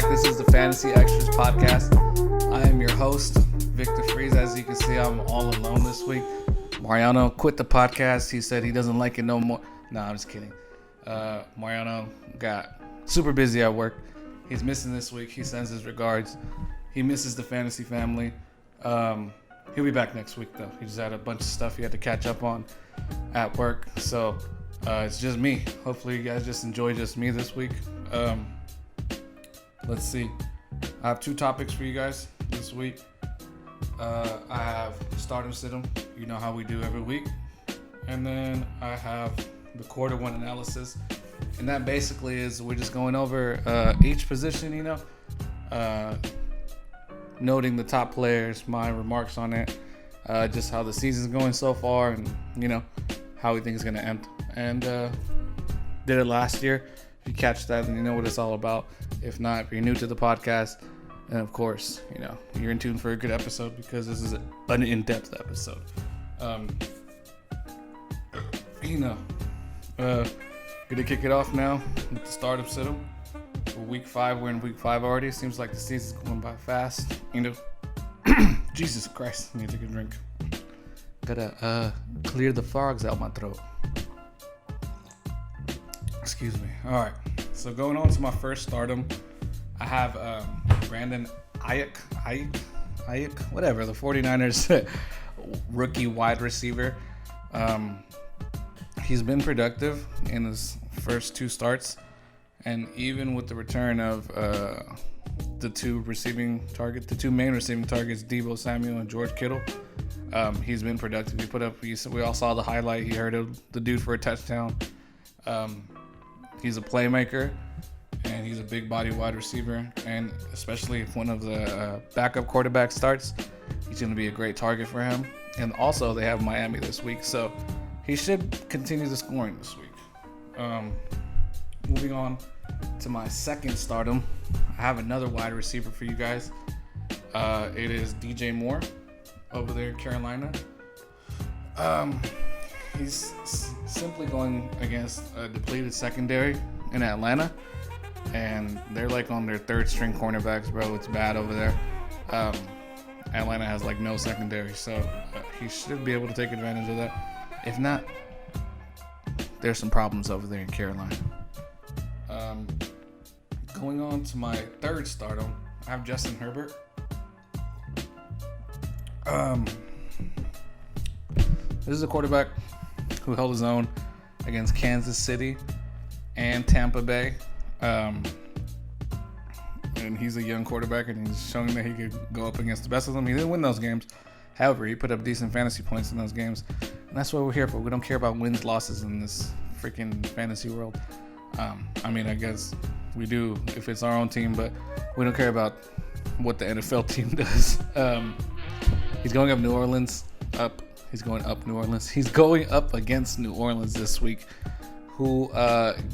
back. This is the Fantasy Extras podcast. I am your host, Victor Freeze. As you can see, I'm all alone this week. Mariano quit the podcast. He said he doesn't like it no more. No, I'm just kidding. Mariano got super busy at work. He's missing this week. He sends his regards. He misses the fantasy family. He'll be back next week, though. He just had a bunch of stuff he had to catch up on at work. So it's just me. Hopefully you guys just enjoy just me this week. Let's see. I have two topics for you guys this week. I have stardom sit-em. You know how we do every week. And then I have the quarter one analysis. And that basically is we're just going over each position, noting the top players, my remarks on it, just how the season's going so far, and how we think it's going to end. And did it last year. If you catch that, then you know what it's all about. If not, if you're new to the podcast, and of course, you're in tune for a good episode because this is an in-depth episode. Gonna kick it off now with the startup sit-em. For week 5, we're in week 5 already. Seems like the season's going by fast. Jesus Christ, I need to take a drink. Gotta clear the fogs out my throat. Excuse me. All right. So going on to my first stardom, I have Brandon Ayuk, whatever, the 49ers rookie wide receiver. He's been productive in his first 2 starts, and even with the return of the two main receiving targets, Deebo Samuel and George Kittle, he's been productive. We all saw the highlight. He heard the dude for a touchdown. He's a playmaker, and he's a big body wide receiver, and especially if one of the backup quarterbacks starts, he's going to be a great target for him. And also, they have Miami this week, so he should continue the scoring this week. Moving on to my second stardom, I have another wide receiver for you guys. It is DJ Moore over there in Carolina. He's simply going against a depleted secondary in Atlanta, and they're like on their 3rd string cornerbacks, bro. It's bad over there. Atlanta has like no secondary, so he should be able to take advantage of that. If not, there's some problems over there in Carolina. Going on to my third stardom, I have Justin Herbert. This is a quarterback who held his own against Kansas City and Tampa Bay. And he's a young quarterback, and he's showing that he could go up against the best of them. He didn't win those games. However, he put up decent fantasy points in those games. And that's what we're here for. We don't care about wins, losses in this freaking fantasy world. I guess we do if it's our own team, but we don't care about what the NFL team does. He's going up New Orleans. He's going up against New Orleans this week, who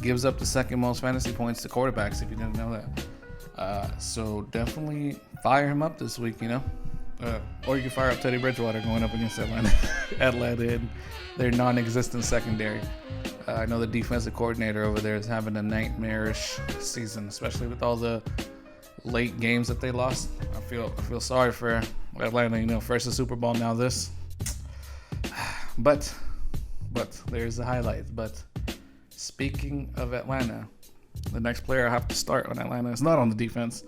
gives up the second most fantasy points to quarterbacks, if you didn't know that. So definitely fire him up this week, or you can fire up Teddy Bridgewater going up against Atlanta in their non-existent secondary. I know the defensive coordinator over there is having a nightmarish season, especially with all the late games that they lost. I feel sorry for Atlanta. First the Super Bowl, now this. But there's the highlights. But speaking of Atlanta, the next player I have to start on Atlanta is not on the defense.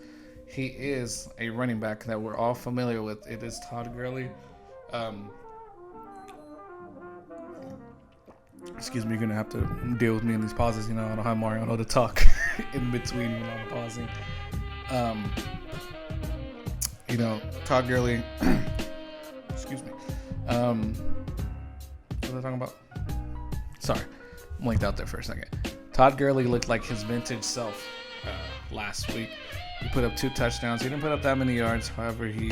He is a running back that we're all familiar with. It is Todd Gurley. Excuse me, you're going to have to deal with me in these pauses. I don't have Mariano to talk in between when I'm pausing. Todd Gurley. Excuse me. What was I talking about? Sorry, I'm blanked out there for a second. Todd Gurley looked like his vintage self last week. He put up 2 touchdowns. He didn't put up that many yards. However, he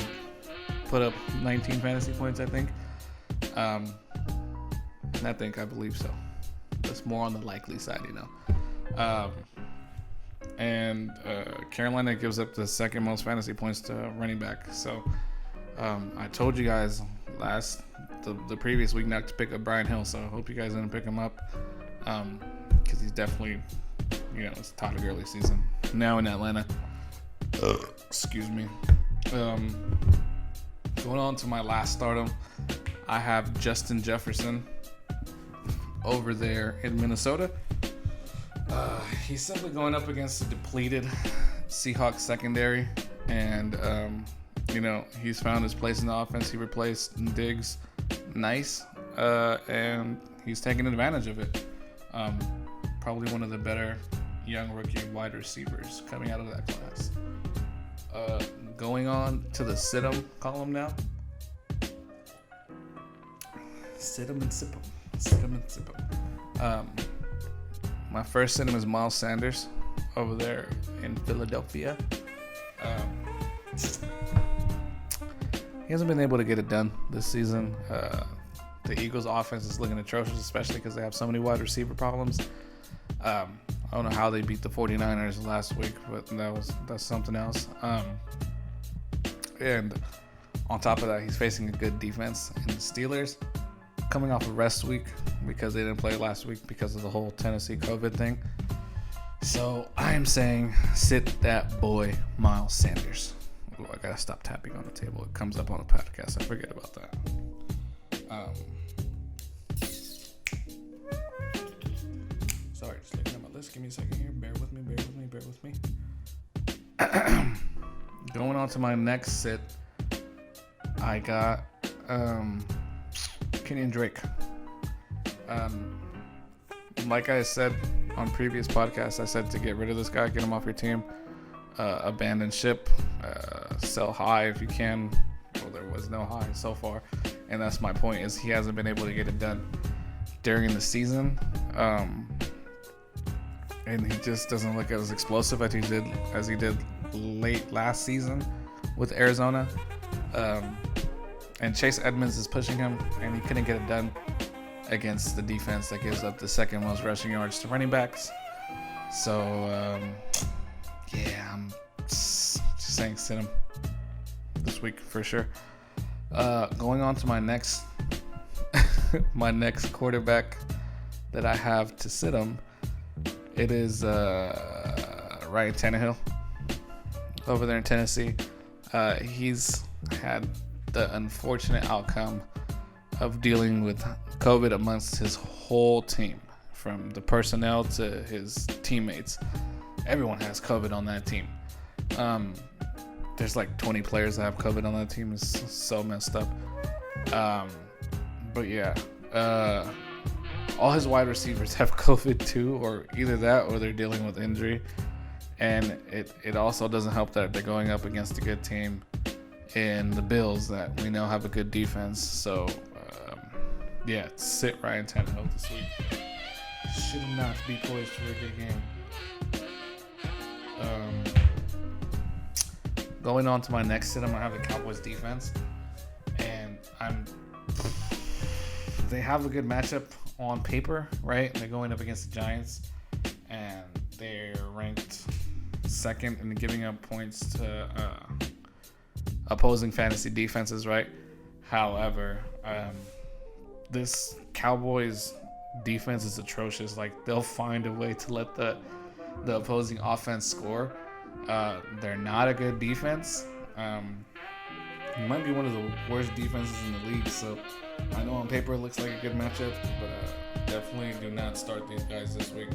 put up 19 fantasy points, I think. I believe so. That's more on the likely side, And Carolina gives up the second most fantasy points to running back. So I told you guys the previous week not to pick up Brian Hill. So I hope you guys didn't pick him up because he's definitely, it's Todd Gurley season now in Atlanta. Excuse me. Going on to my last stardom, I have Justin Jefferson over there in Minnesota. He's simply going up against a depleted Seahawks secondary, and he's found his place in the offense. He replaced Diggs, nice, and he's taking advantage of it. Probably one of the better young rookie wide receivers coming out of that class. Going on to the sit-em column now. Sit-em and sip-em. Sit-em and sip-em. My first sit-em is Miles Sanders over there in Philadelphia. He hasn't been able to get it done this season. The Eagles' offense is looking atrocious, especially because they have so many wide receiver problems. I don't know how they beat the 49ers last week, but that's something else. And on top of that, he's facing a good defense in the Steelers, coming off a rest week because they didn't play last week because of the whole Tennessee COVID thing. So I am saying sit that boy Miles Sanders. Ooh, I gotta stop tapping on the table. It comes up on the podcast. I forget about that. Sorry, just looking at my list. Give me a second here. Bear with me. Going on to my next sit, I got Kenyon Drake. Like I said on previous podcasts, I said to get rid of this guy, get him off your team, abandon ship, sell high if you can. Well, there was no high so far, and that's my point, is he hasn't been able to get it done during the season, and he just doesn't look as explosive as he did late last season with Arizona. And Chase Edmonds is pushing him, and he couldn't get it done against the defense that gives up the second most rushing yards to running backs. So, I'm just saying sit him this week for sure. Going on to my next quarterback that I have to sit him, it is Ryan Tannehill over there in Tennessee. He's had the unfortunate outcome of dealing with COVID amongst his whole team, from the personnel to his teammates. Everyone has COVID on that team. There's like 20 players that have COVID on that team. It's so messed up. But yeah, all his wide receivers have COVID too, or either that or they're dealing with injury. And it also doesn't help that they're going up against a good team in the Bills that we know have a good defense. So, sit Ryan Tannehill this week. Should not be poised for a good game. Going on to my next sit, I'm going to have the Cowboys defense. And they have a good matchup on paper, right? They're going up against the Giants, and they're ranked second in giving up points to opposing fantasy defenses, right? However, this Cowboys defense is atrocious. Like, they'll find a way to let the opposing offense score. They're not a good defense. It might be one of the worst defenses in the league. So I know on paper it looks like a good matchup, but definitely do not start these guys this week.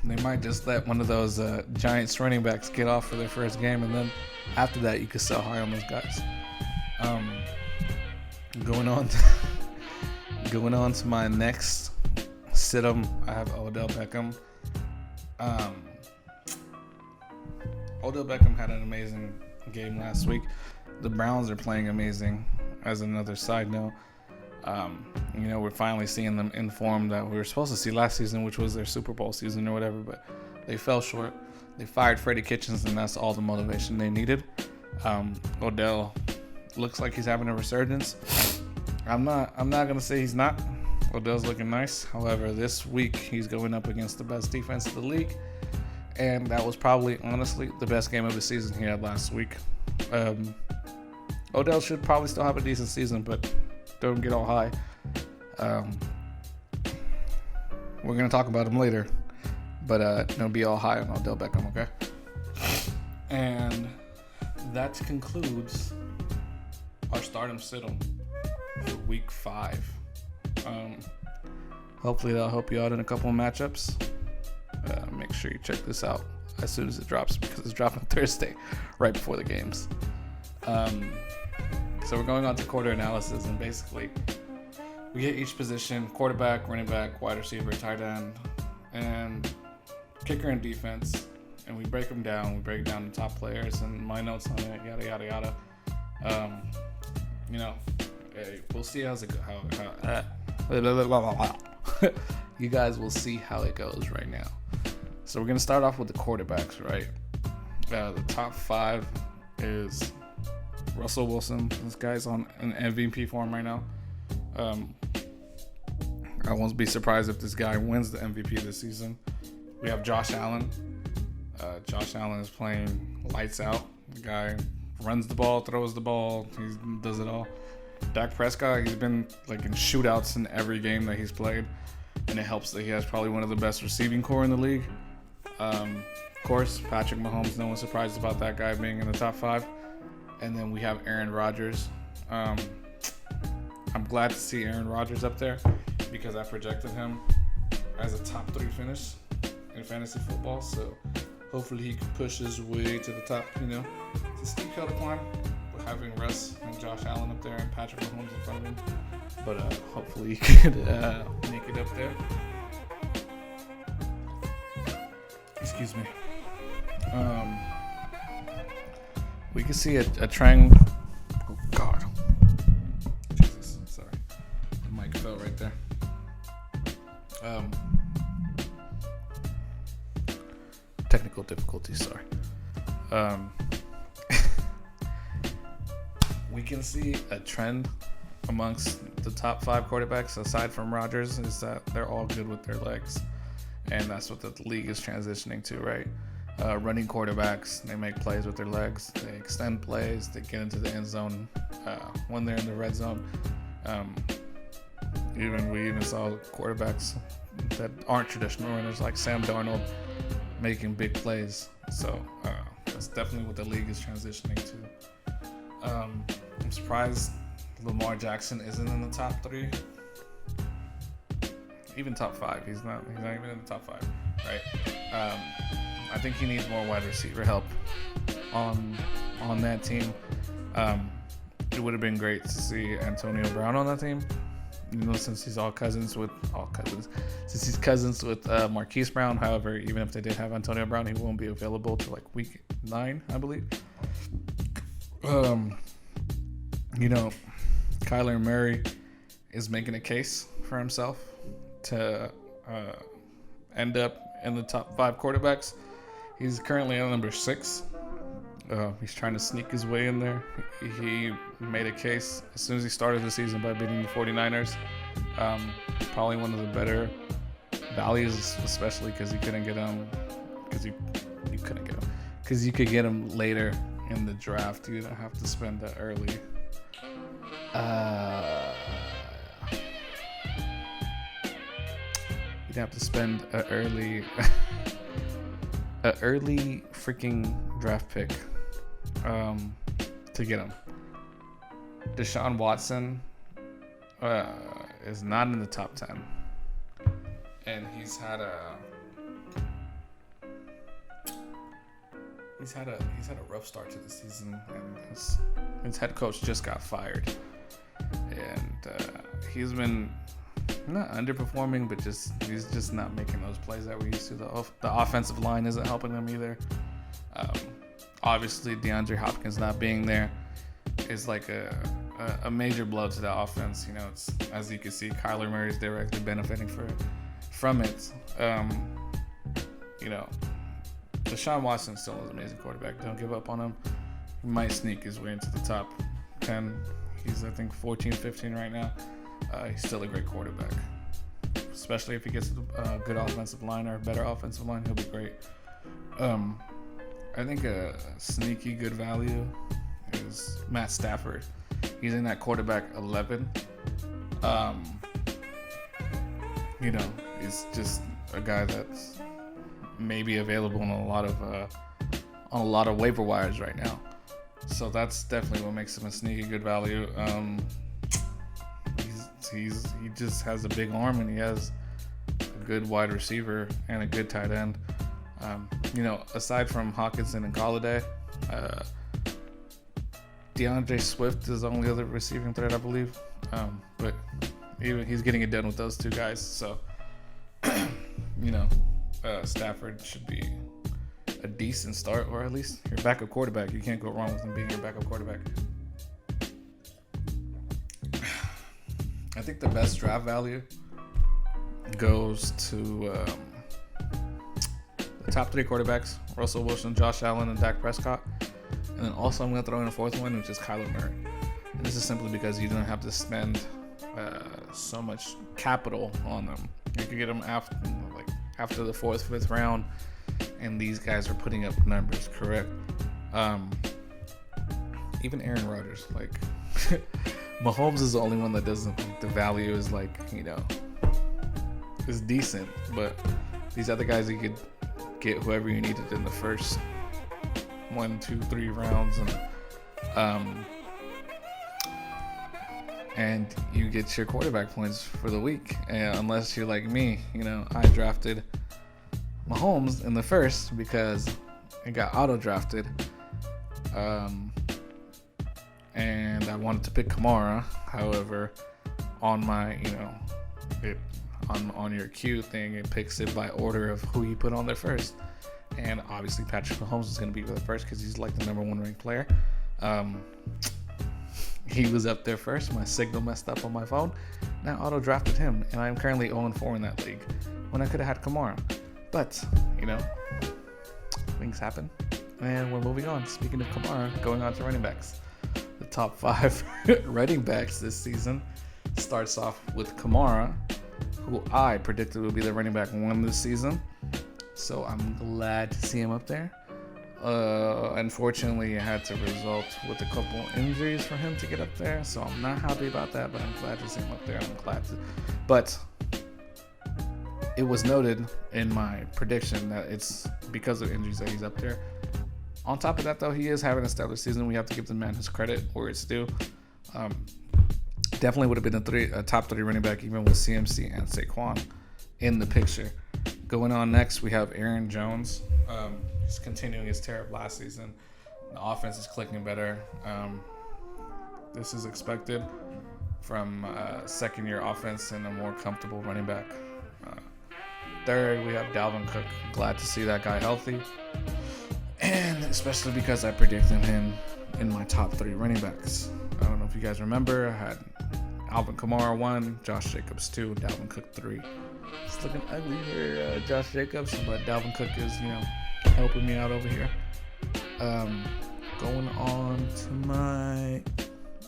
They might just let one of those Giants running backs get off for their first game, and then after that you can sell high on those guys. Going on to my next sit-em, I have Odell Beckham. Odell Beckham had an amazing game last week. The Browns are playing amazing, as another side note. We're finally seeing them in form that we were supposed to see last season, which was their Super Bowl season or whatever, but they fell short. They fired Freddie Kitchens, and that's all the motivation they needed. Odell looks like he's having a resurgence. I'm not gonna say he's not. Odell's looking nice. However, this week he's going up against the best defense of the league, and that was probably, honestly, the best game of the season he had last week. Odell should probably still have a decent season, but don't get all high. We're going to talk about him later. But it'll be all high on Odell Beckham, okay? And that concludes our stardom sit-em for week 5. Hopefully that'll help you out in a couple of matchups. Make sure you check this out as soon as it drops, because it's dropping Thursday right before the games. So we're going on to quarter analysis, and basically we get each position: quarterback, running back, wide receiver, tight end, and kicker and defense, and we break them down. We break down the top players and my notes on it, yada yada yada. We'll see how you guys will see how it goes right now. So we're gonna start off with the quarterbacks, right? The top 5 is Russell Wilson. This guy's on an MVP form right now. I won't be surprised if this guy wins the MVP this season. We have Josh Allen. Josh Allen is playing lights out. The guy runs the ball, throws the ball, he does it all. Dak Prescott, he's been like in shootouts in every game that he's played, and it helps that he has probably one of the best receiving core in the league. Of course, Patrick Mahomes, no one's surprised about that guy being in the top 5. And then we have Aaron Rodgers. I'm glad to see Aaron Rodgers up there, because I projected him as a top 3 finish in fantasy football. So hopefully he can push his way to the top. It's a steep hill to climb with having Russ and Josh Allen up there and Patrick Mahomes in front of him. But hopefully he could make it up there. Excuse me. We can see a triangle. Oh God! Jesus, sorry. The mic fell right there. Technical difficulties. Sorry. We can see a trend amongst the top 5 quarterbacks, aside from Rodgers, is that they're all good with their legs, and that's what the league is transitioning to, right? Running quarterbacks, they make plays with their legs, they extend plays, they get into the end zone when they're in the red zone. We even saw quarterbacks that aren't traditional runners, like Sam Darnold, making big plays. So that's definitely what the league is transitioning to. I'm surprised Lamar Jackson isn't in the top 3, even top 5. He's not even in the top 5, right? I think he needs more wide receiver help on that team. It would have been great to see Antonio Brown on that team. Since he's cousins with Marquise Brown. However, even if they did have Antonio Brown, he won't be available till like week 9, I believe. Kyler Murray is making a case for himself to end up in the top 5 quarterbacks. He's currently at number 6. He's trying to sneak his way in there. He made a case as soon as he started the season by beating the 49ers. Probably one of the better values, especially because you couldn't get him. Because you could get him later in the draft. You don't have to spend that early. You'd have to spend an early freaking draft pick to get him. Deshaun Watson is not in the top 10, and he's had a rough start to the season, and his head coach just got fired, and he's been not underperforming, but he's just not making those plays that we used to. The offensive line isn't helping him either. Obviously, DeAndre Hopkins not being there is like a major blow to the offense. It's, as you can see, Kyler Murray is directly benefiting from it. Deshaun Watson still is an amazing quarterback. Don't give up on him. He might sneak his way into the top 10. He's, I think, 14, 15 right now. He's still a great quarterback. Especially if he gets a good offensive line or a better offensive line, he'll be great. I think a sneaky good value is Matt Stafford. He's in that quarterback 11. He's just a guy that's maybe available on a lot of waiver wires right now. So that's definitely what makes him a sneaky good value. He just has a big arm, and he has a good wide receiver and a good tight end. Aside from Hawkinson and Golladay, DeAndre Swift is the only other receiving threat, I believe. But even he's getting it done with those two guys. So, Stafford should be a decent start, or at least your backup quarterback. You can't go wrong with him being your backup quarterback. I think the best draft value goes to the top 3 quarterbacks: Russell Wilson, Josh Allen, and Dak Prescott. And then also I'm going to throw in a 4th one, which is Kyler Murray. And this is simply because you don't have to spend so much capital on them. You can get them after the 4th, 5th round, and these guys are putting up numbers, correct? Even Aaron Rodgers, Mahomes is the only one that doesn't. The value is is decent, but these other guys, you could get whoever you needed in the first 1, 2, 3 rounds, and you get your quarterback points for the week. And unless you're like me, I drafted Mahomes in the first because it got auto drafted, and I wanted to pick Kamara. However, on my on your queue thing, it picks it by order of who you put on there first. And obviously Patrick Mahomes is going to be the first because he's the number 1 ranked player. He was up there first. My signal messed up on my phone. Now auto drafted him, and I'm currently 0-4 in that league when I could have had Kamara. But, things happen. And we're moving on. Speaking of Kamara, going on to running backs. The top 5 running backs this season starts off with Kamara, who I predicted would be the running back 1 this season. So I'm glad to see him up there. Unfortunately, it had to result with a couple injuries for him to get up there. So I'm not happy about that, but I'm glad to see him up there. But it was noted in my prediction that it's because of injuries that he's up there. On top of that, though, he is having a stellar season. We have to give the man his credit where it's due. Definitely would have been a top 3 running back, even with CMC and Saquon in the picture. Going on next, we have Aaron Jones. He's continuing his tear of last season. The offense is clicking better. This is expected from second-year offense and a more comfortable running back. Third, we have Dalvin Cook. Glad to see that guy healthy. And especially because I predicted him in my top 3 running backs. I don't know if you guys remember. I had Alvin Kamara 1, Josh Jacobs 2, Dalvin Cook 3. It's looking ugly here, Josh Jacobs, but Dalvin Cook is, helping me out over here. Going on to my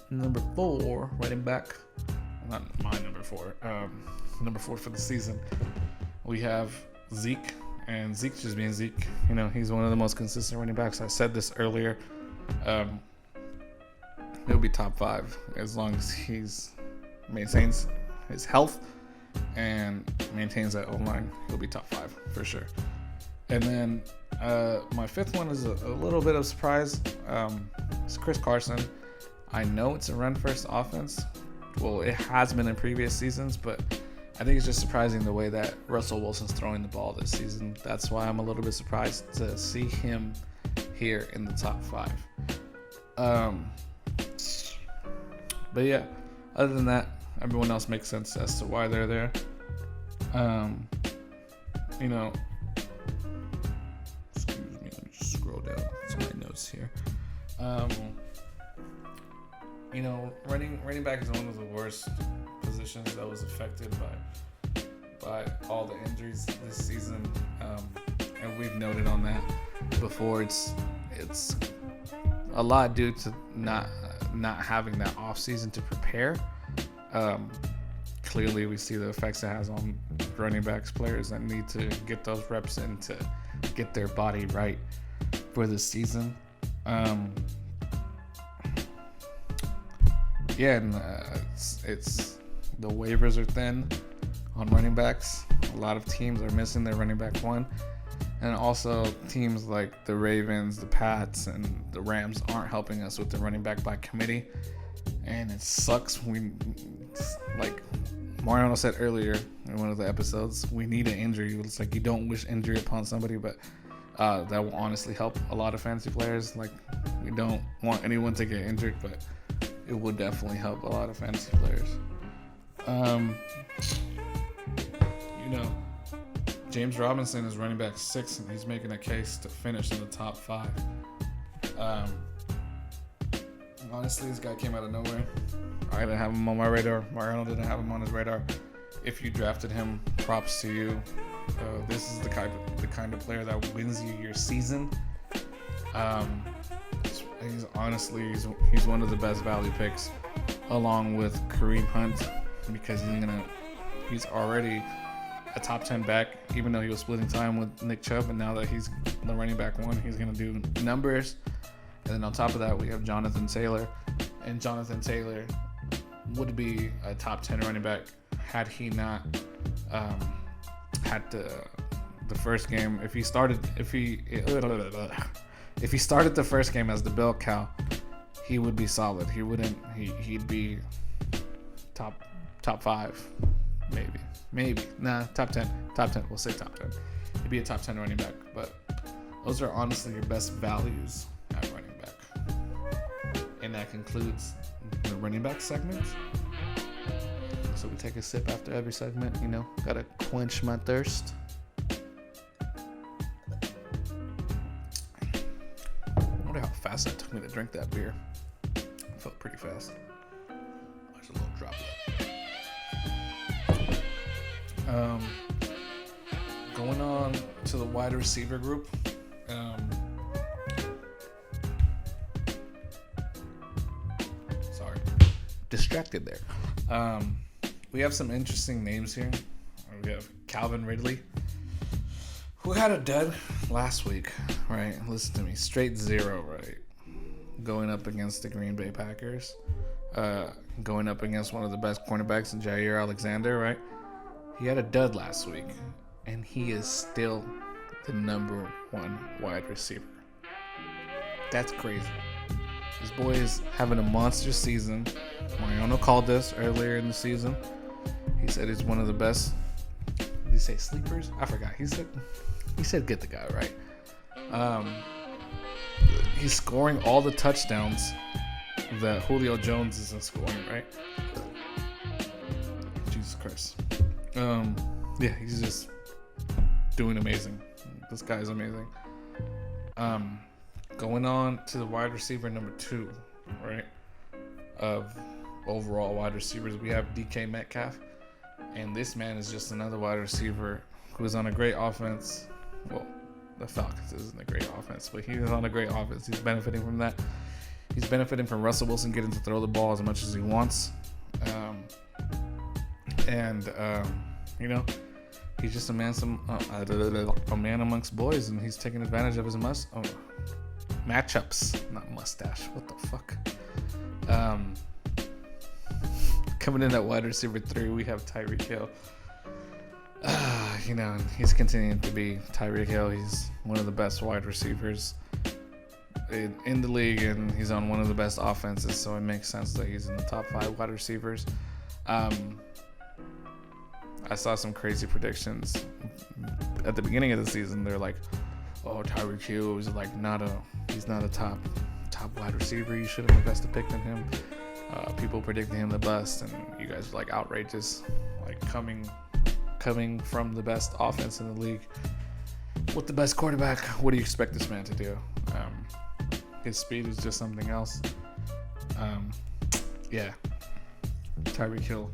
number 4 running back. Not my number 4. Number 4 for the season. We have Zeke, and Zeke just being Zeke. He's one of the most consistent running backs. I said this earlier. He'll be top 5 as long as he's maintains his health and maintains that O-line. He'll be top 5 for sure. And then my 5th one is a little bit of surprise. It's Chris Carson. I know it's a run-first offense. Well, it has been in previous seasons, but I think it's just surprising the way that Russell Wilson's throwing the ball this season. That's why I'm a little bit surprised to see him here in the top 5. But yeah, other than that, everyone else makes sense as to why they're there. Excuse me, let me just scroll down to my notes here. Running back is one of the worst positions that was affected by all the injuries this season, and we've noted on that before. It's a lot due to not having that off season to prepare. Clearly, we see the effects it has on running backs, players that need to get those reps in to get their body right for the season. It's the waivers are thin on running backs. A lot of teams are missing their running back 1, And also teams like the Ravens, the Pats, and the Rams aren't helping us with the running back by committee. And it sucks. Like Mariano said earlier in one of the episodes, we need an injury. It's like you don't wish injury upon somebody, but that will honestly help a lot of fantasy players. Like, we don't want anyone to get injured, but it would definitely help a lot of fantasy players. James Robinson is running back 6, and he's making a case to finish in the top 5. Honestly, this guy came out of nowhere. I didn't have him on my radar. Mariano didn't have him on his radar. If you drafted him, props to you. This is the kind of player that wins you your season. He's one of the best value picks, along with Kareem Hunt, because he's already a top 10 back, even though he was splitting time with Nick Chubb, and now that he's the running back 1, he's gonna do numbers. And then on top of that, we have Jonathan Taylor, and Jonathan Taylor would be a top 10 running back had he not had the first game. If he started the first game as the bell cow, he would be solid. He'd be top 5, maybe. Nah, top 10. We'll say top 10. He'd be a top 10 running back, but those are honestly your best values at running back. And that concludes the running back segment. So we take a sip after every segment, gotta quench my thirst. I wonder how fast it took me to drink that beer. It felt pretty fast. There's a little droplet. Going on to the wide receiver group. Distracted there. We have some interesting names here. We have Calvin Ridley, who had a dud last week, right? Listen to me, straight 0, right? Going up against the Green Bay Packers, going up against one of the best cornerbacks in Jair Alexander, right? He had a dud last week, and he is still the number 1 wide receiver. That's crazy. This boy is having a monster season. Mariano called this earlier in the season. He said he's one of the best. Did he say sleepers? I forgot. He said get the guy, right? He's scoring all the touchdowns that Julio Jones isn't scoring, right? Jesus Christ. Yeah, he's just doing amazing. This guy's amazing. Going on to the wide receiver number 2, right? Of overall wide receivers, we have DK Metcalf. And this man is just another wide receiver who is on a great offense. Well, the Falcons isn't a great offense, but he is on a great offense. He's benefiting from that. He's benefiting from Russell Wilson getting to throw the ball as much as he wants. He's just a man amongst boys, and he's taking advantage of his matchups. Not mustache. What the fuck? Coming in at wide receiver 3, we have Tyreek Hill. He's continuing to be Tyreek Hill. He's one of the best wide receivers in the league, and he's on one of the best offenses, so it makes sense that he's in the top 5 wide receivers. I saw some crazy predictions at the beginning of the season. They're like, "Oh, Tyreek Hill is he's not a top wide receiver. You should have invested picked in him." People predicting him the best, and you guys are like outrageous, like coming from the best offense in the league with the best quarterback. What do you expect this man to do? His speed is just something else. Tyreek Hill,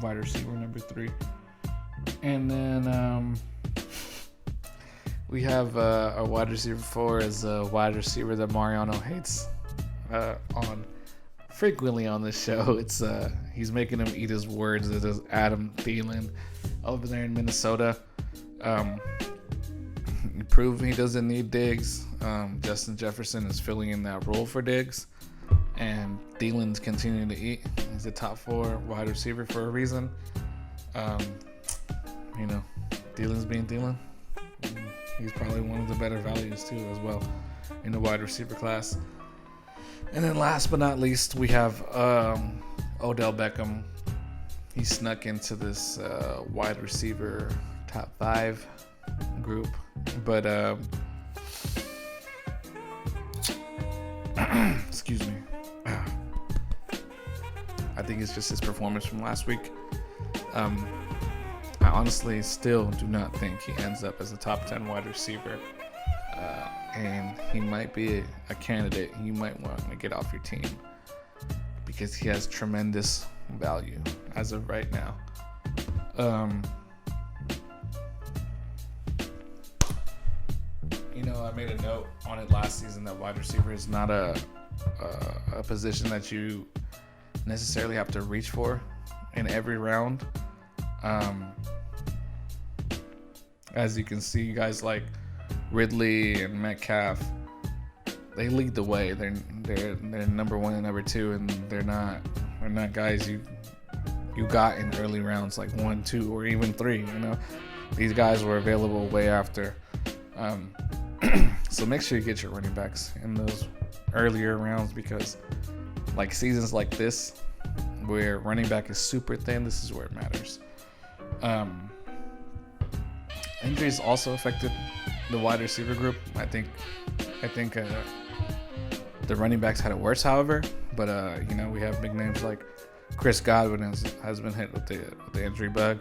wide receiver number 3. And then we have our wide receiver 4 is a wide receiver that Mariano hates frequently on this show. It's he's making him eat his words. It is Adam Thielen over there in Minnesota. Prove he doesn't need Diggs. Justin Jefferson is filling in that role for Diggs, and Thielen's continuing to eat. He's a top 4 wide receiver for a reason. Thielen's being Thielen. He's probably one of the better values too, as well, in the wide receiver class. And then last but not least, we have Odell Beckham. He snuck into this wide receiver top 5 group, but excuse me. I think it's just his performance from last week. I honestly still do not think he ends up as a top 10 wide receiver. And he might be a candidate you might want to get off your team because he has tremendous value as of right now. I made a note on it last season that wide receiver is not a position that you necessarily have to reach for in every round. As you can see, guys like Ridley and Metcalf, they lead the way. They're number 1 and number 2, and they're not guys you got in early rounds like 1, 2, or even 3. These guys were available way after. So make sure you get your running backs in those earlier rounds, because like seasons like this where running back is super thin, this is where it matters. Injuries also affected the wide receiver group. I think the running backs had it worse, however, but we have big names like Chris Godwin has been hit with the injury bug.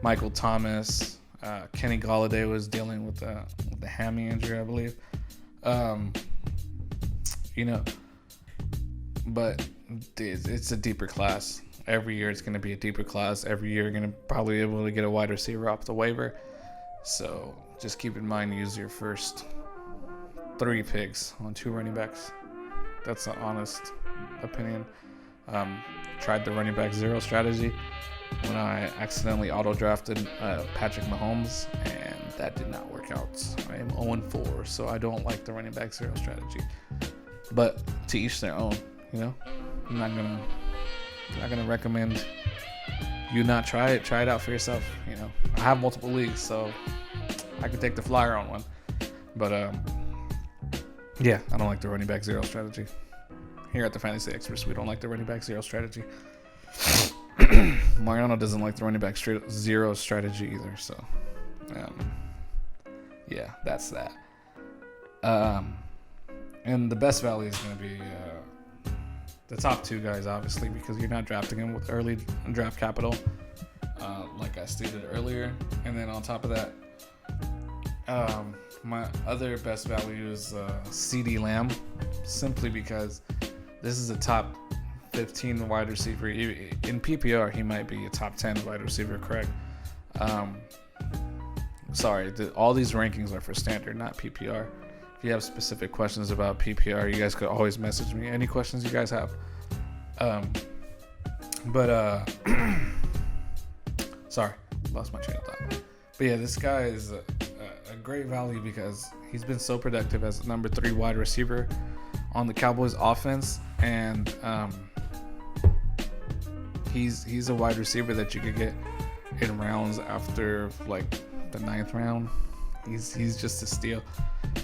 Michael Thomas, Kenny Golladay was dealing with the hammy injury, I believe. But it's a deeper class. Every year it's going to be a deeper class. Every year you're going to probably be able to get a wide receiver off the waiver. So just keep in mind, use your first 3 picks on 2 running backs. That's an honest opinion. Tried the running back 0 strategy when I accidentally auto-drafted Patrick Mahomes, and that did not work out. I am 0-4, so I don't like the running back 0 strategy. But to each their own, I'm not gonna recommend you not try it. Try it out for yourself. I have multiple leagues, so I could take the flyer on one. But yeah, I don't like the running back 0 strategy. Here at the Fantasy Expertz, we don't like the running back 0 strategy. Mariano doesn't like the running back 0 strategy either. So yeah, that's that. And the best value is going to be the top 2 guys, obviously, because you're not drafting them with early draft capital, like I stated earlier. And then on top of that, my other best value is CeeDee Lamb, simply because this is a top 15 wide receiver. In PPR, he might be a top 10 wide receiver, correct? Sorry, all these rankings are for standard, not PPR. If you have specific questions about PPR, you guys could always message me. Any questions you guys have. Sorry, lost my train of thought. But yeah, this guy is a great value because he's been so productive as the number 3 wide receiver on the Cowboys offense, and he's a wide receiver that you could get in rounds after like the 9th round. He's just a steal,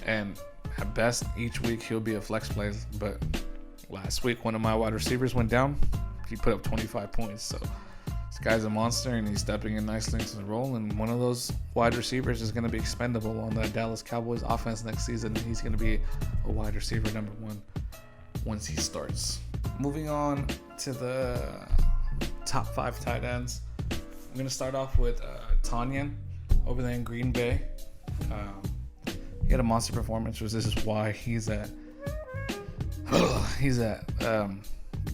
and at best each week he'll be a flex play. But last week one of my wide receivers went down. He put up 25 points. So this guy's a monster, and he's stepping in nicely into the role. And one of those wide receivers is going to be expendable on the Dallas Cowboys offense next season. He's going to be a wide receiver number 1 once he starts. Moving on to the top 5 tight ends. I'm going to start off with Tonyan over there in Green Bay. He had a monster performance, which this is why he's at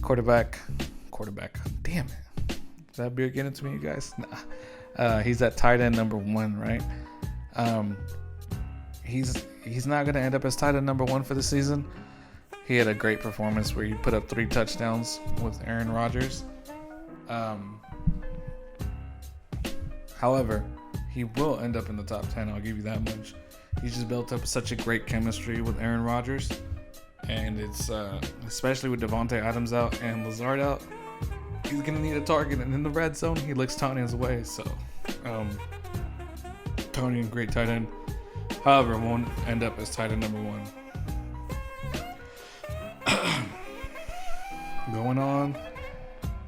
quarterback. Damn it. Is that beer getting to me, you guys? Nah. He's at tight end number 1, right? He's not going to end up as tight end number 1 for the season. He had a great performance where he put up 3 touchdowns with Aaron Rodgers. However, he will end up in the top 10. I'll give you that much. He's just built up such a great chemistry with Aaron Rodgers. And it's especially with Devontae Adams out and Lazard out, he's going to need a target. And in the red zone, he looks Tonyan's way. So, Tonyan, great tight end. However, won't end up as tight end number 1. Going on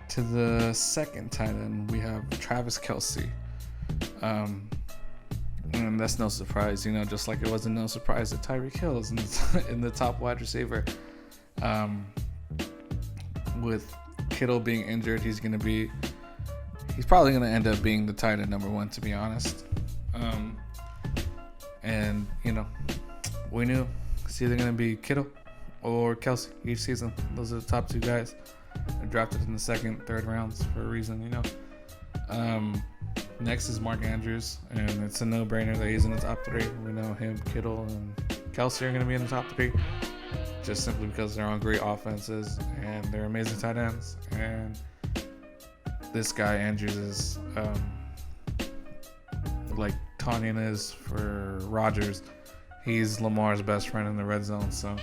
to the second tight end, we have Travis Kelce. And that's no surprise, just like it wasn't no surprise that Tyreek Hill is in the top wide receiver. With Kittle being injured, he's probably going to end up being the tight end number 1, to be honest. And, we knew it's either going to be Kittle or Kelce each season. Those are the top 2 guys. They're drafted in the second, third rounds for a reason, Next is Mark Andrews, and it's a no-brainer that he's in the top 3. We know him, Kittle, and Kelce are going to be in the top 3, just simply because they're on great offenses and they're amazing tight ends. And this guy Andrews is like Tonyan is for Rodgers. He's Lamar's best friend in the red zone, so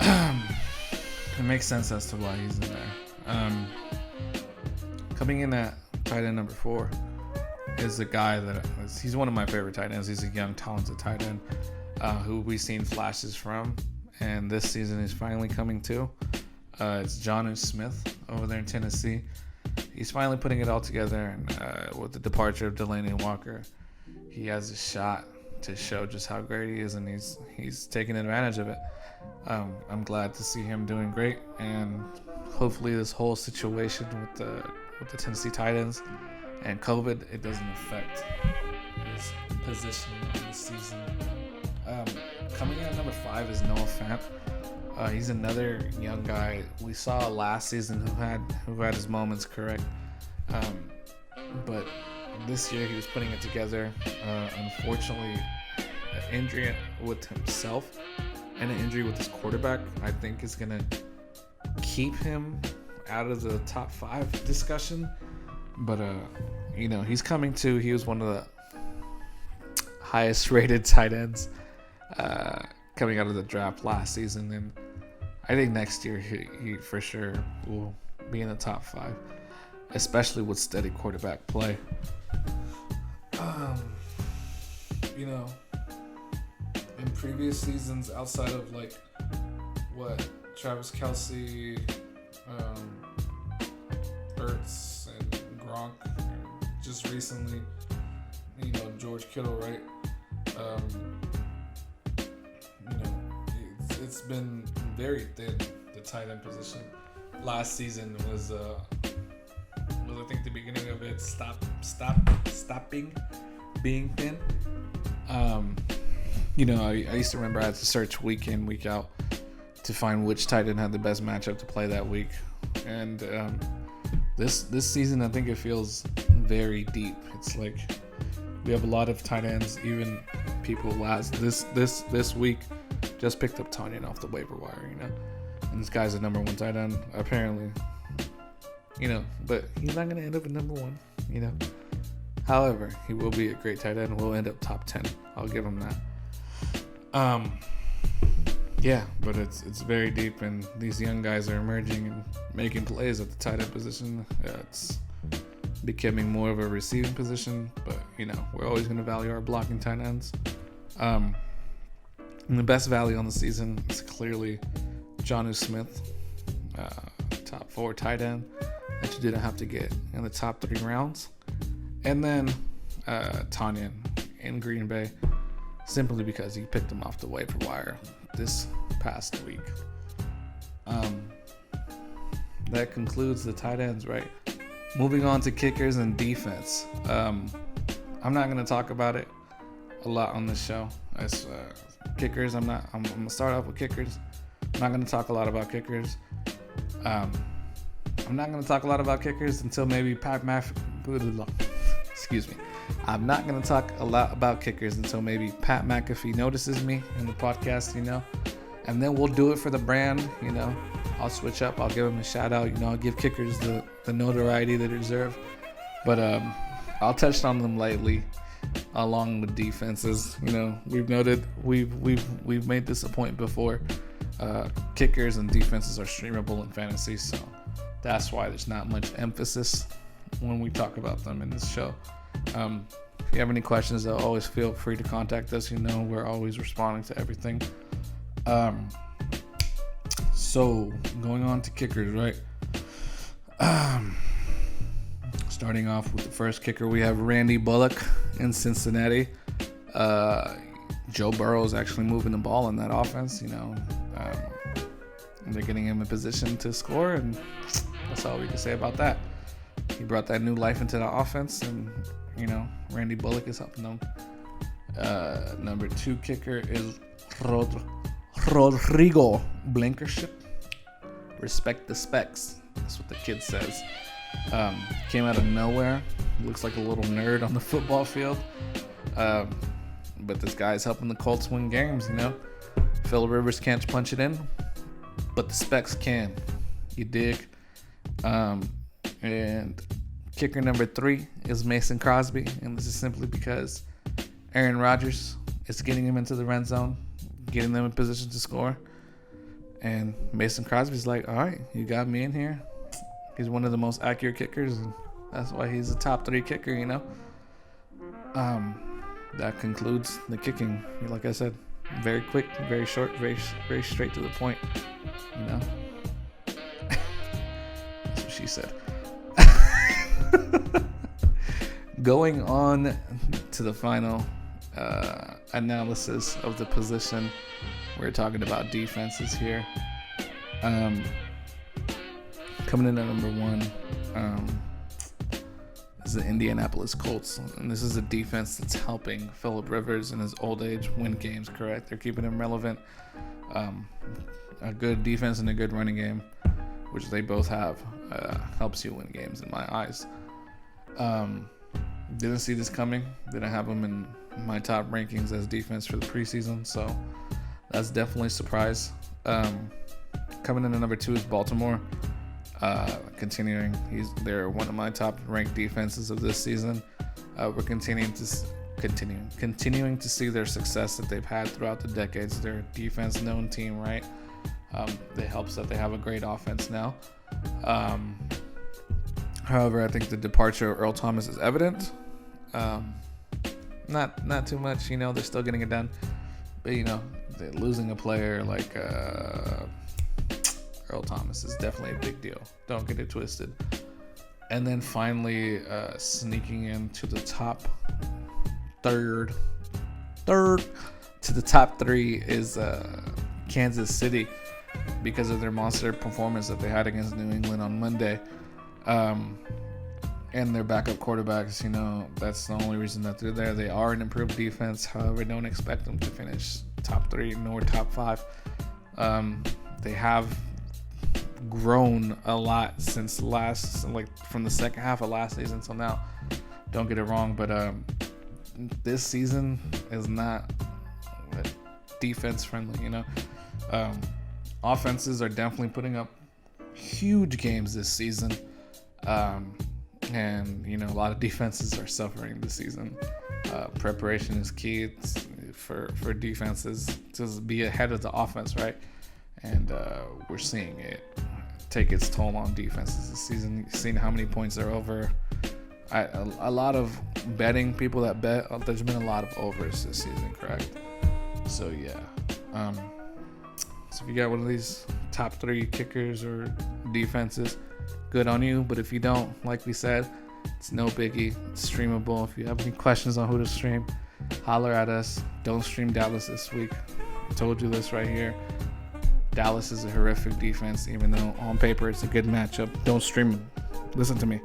it makes sense as to why he's in there. Coming in at tight end number 4 is a guy he's one of my favorite tight ends. He's a young, talented tight end who we've seen flashes from, and this season is finally coming to. It's Jonnu Smith over there in Tennessee. He's finally putting it all together, and with the departure of Delaney Walker, he has a shot to show just how great he is, and he's taking advantage of it. I'm glad to see him doing great, and hopefully this whole situation with the Tennessee Titans and COVID, it doesn't affect his position in the season. Coming in at number 5 is Noah Fant. He's another young guy we saw last season who had his moments, correct. But this year he was putting it together. Unfortunately, an injury with himself and an injury with his quarterback, I think, is going to keep him out of the top 5 discussion. But, he's coming to. He was one of the highest rated tight ends coming out of the draft last season. And I think next year he for sure will be in the top 5, especially with steady quarterback play. In previous seasons, outside of Travis Kelce, Expertz, and Gronk, just recently, George Kittle, right? It's been very thin, the tight end position. Last season was I think the beginning of it stopping being thin. I used to remember I had to search week in, week out to find which tight end had the best matchup to play that week. And this season, I think it feels very deep. It's like we have a lot of tight ends, even people this week just picked up Tonyan off the waiver wire, And this guy's a number 1 tight end, apparently. But he's not going to end up at number 1, However, he will be a great tight end. Will end up top 10. I'll give him that. But it's very deep, and these young guys are emerging and making plays at the tight end position. It's becoming more of a receiving position, but we're always going to value our blocking tight ends. And the best value on the season is clearly Jonnu Smith, top 4 tight end that you didn't have to get in the top 3 rounds. And then Tonyan in Green Bay, simply because he picked him off the waiver wire this past week. That concludes the tight ends, right? Moving on to kickers and defense. I'm not going to talk about it a lot on this show. As kickers, I'm going to start off with kickers. I'm not going to talk a lot about kickers. I'm not going to talk a lot about kickers until maybe I'm not going to talk a lot about kickers until maybe Pat McAfee notices me in the podcast, and then we'll do it for the brand, I'll switch up. I'll give them a shout out, I'll give kickers the notoriety they deserve. But I'll touch on them lightly along with defenses. We've noted, we've made this a point before. Kickers and defenses are streamable in fantasy, so that's why there's not much emphasis when we talk about them in this show. If you have any questions, though, always feel free to contact us. You know, we're always responding to everything. So going on to kickers, right? Starting off with the first kicker, we have Randy Bullock in Cincinnati. Joe Burrow is actually moving the ball in that offense. You know, they're getting him in position to score, and that's all we can say about that. He brought that new life into the offense, and you know, Randy Bullock is helping them. Number 2 kicker is Rodrigo Blankenship. Respect the specs. That's what the kid says. Came out of nowhere. Looks like a little nerd on the football field. But this guy's helping the Colts win games, you know. Phillip Rivers can't punch it in, but the specs can. You dig? And kicker number 3 is Mason Crosby. And this is simply because Aaron Rodgers is getting him into the red zone, getting them in position to score. And Mason Crosby's like, all right, you got me in here. He's one of the most accurate kickers, and that's why he's a top 3 kicker, you know. That concludes the kicking. Like I said, very quick, very short, very straight to the point, you know. That's what she said. Going on to the final analysis of the position. We're talking about defenses here. Coming in at number 1 is the Indianapolis Colts. And this is a defense that's helping Phillip Rivers in his old age win games, correct? They're keeping him relevant. A good defense and a good running game, which they both have, helps you win games in my eyes. Didn't see this coming. Didn't have them in my top rankings as defense for the preseason, so that's definitely a surprise. Coming in at number 2 is Baltimore. Continuing, they're one of my top ranked defenses of this season. We're continuing to see their success that they've had throughout the decades. They're a defense known team, right? It helps that they have a great offense now. However, I think the departure of Earl Thomas is evident. Not too much, you know, they're still getting it done. But, you know, they're losing a player like Earl Thomas is definitely a big deal. Don't get it twisted. And then finally, sneaking into the top third to the top 3 is Kansas City, because of their monster performance that they had against New England on Monday. And their backup quarterbacks, you know, that's the only reason that they're there. They are an improved defense. However, don't expect them to finish top 3 nor top 5. They have grown a lot since from the second half of last season till now. Don't get it wrong, but this season is not defense friendly, you know. Offenses are definitely putting up huge games this season. And, you know, a lot of defenses are suffering this season. Preparation is key for defenses to be ahead of the offense, right? And we're seeing it take its toll on defenses this season. You've seen how many points they're over. A lot of betting, people that bet, there's been a lot of overs this season, correct? So, yeah. So if you got one of these top 3 kickers or defenses, good on you. But if you don't, like we said, it's no biggie. It's streamable. If you have any questions on who to stream, holler at us. Don't stream Dallas this week. I told you this right here. Dallas is a horrific defense, even though on paper it's a good matchup. Don't stream them. Listen to me.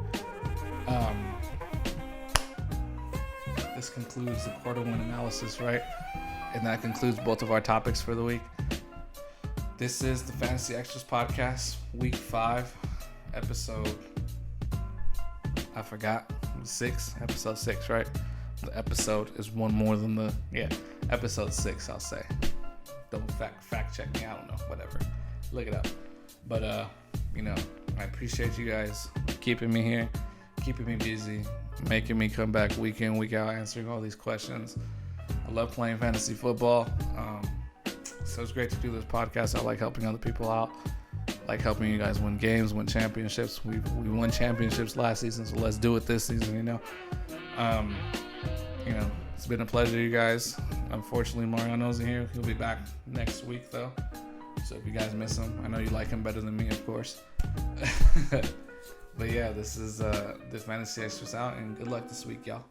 This concludes the quarter 1 analysis, right? And that concludes both of our topics for the week. This is the Fantasy Extras Podcast, week 5, episode, I forgot, 6, episode 6, right? The episode is one more than episode 6, I'll say. Don't fact check me, I don't know, whatever. Look it up. But, you know, I appreciate you guys keeping me here, keeping me busy, making me come back week in, week out, answering all these questions. I love playing fantasy football. So it's great to do this podcast. I like helping other people out. I like helping you guys win games, win championships. We won championships last season, so let's do it this season, you know. You know, it's been a pleasure, you guys. Unfortunately, Mariano isn't here. He'll be back next week, though. So if you guys miss him, I know you like him better than me, of course. But yeah, this is the Fantasy Expertz out, and good luck this week, y'all.